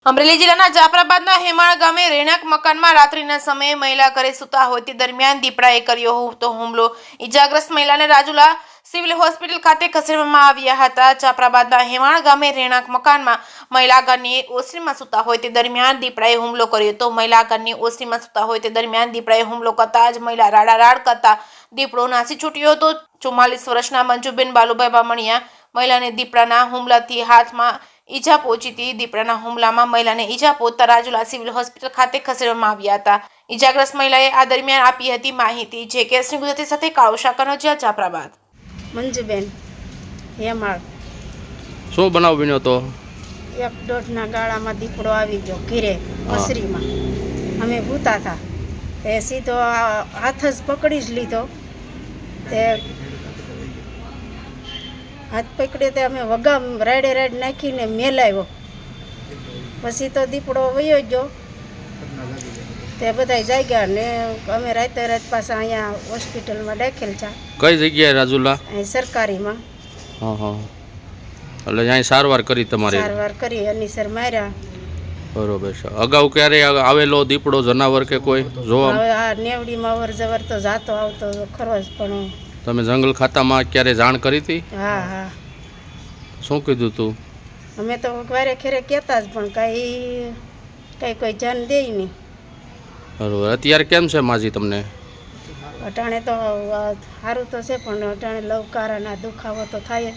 અમરેલી જિલ્લાના જાફરાબાદના હેમાળ ગામે રહેણાંક મકાનમાં રાત્રિના સમયે મહિલા ઘરે સૂતા હોય તે દરમિયાન દીપડાએ કર્યો હતો હુમલો। ઈજાગ્રસ્ત મહિલાને રાજુલા સિવિલ હોસ્પિટલ ખાતે ખસેડવામાં આવ્યા હતા। જાફરાબાદના હેમાળ ગામે રહેણાંક મકાનમાં મહિલા ઘરની ઓસરીમાં સૂતા હોય તે દરમિયાન દીપડાએ હુમલો કર્યો હતો। મહિલા ઘરની ઓસરીમાં સૂતા હોય તે દરમિયાન દીપડાએ હુમલો કરતા જ મહિલા રાડારાડ કરતા દીપડો નાસી છૂટ્યો હતો। 44 વર્ષના મંજુબેન બાલુભાઈ બામણિયા મહિલાને દીપડાના હુમલાથી હાથમાં ઈજા પહોંચી હતી। દીપડાના હુમલામાં મહિલાને ઈજા પહોંચતા રાજુલા સિવિલ હોસ્પિટલ ખાતે ખસેડવામાં આવ્યા હતા। ઈજાગ્રસ્ત મહિલાએ આ દરમિયાન આપી હતી માહિતી। જે કેસની ગુજરાતી સાથે કાળુ શાકરનો જ્યાં જાફરાબાદ મંજુબેન હેમાળ શું બનાવ બન્યો તો? 1.5 ગાળામાં દીપડો આવી ગયો ઘેરે ઓસરીમાં। અમે ભૂતા હતા તે સીધો હાથ જ પકડી જ લીધો। તે હાથ પકડ્યો તે અમે વગા રાડે નાખીને મેલાવ્યો। પછી તો દીપડો વયો ગયો તે બધા જાગ્યા ને અમે રાત પાછા અહીંયા હોસ્પિટલમાં દાખલ છે। કઈ જગ્યાએ? રાજુલા અહીં સરકારીમાં। હા હા, એટલે અહીં સારવાર કરી તમારે? સારવાર કરી અનીસર માર્યા। બરોબર છે। અગાઉ ક્યારે આવેલો દીપડો જનાવર કે કોઈ જોવા? હવે આ નેવડીમાં અવર જવર તો જાતો આવતો ખરો જ, પણ તમે જંગલ ખાતામાં ક્યારે જાણ કરી હતી? હા હા, શું કીધું તું? અમે તો વારે ખેરે કહેતા જ પણ કઈ કોઈ ધ્યાન દે નહીં। બરોબર, અત્યારે કેમ છે માજી તમને? અટાણે તો સારું તો છે પણ અટાણે લવકારાના દુખાવો તો થાય જ।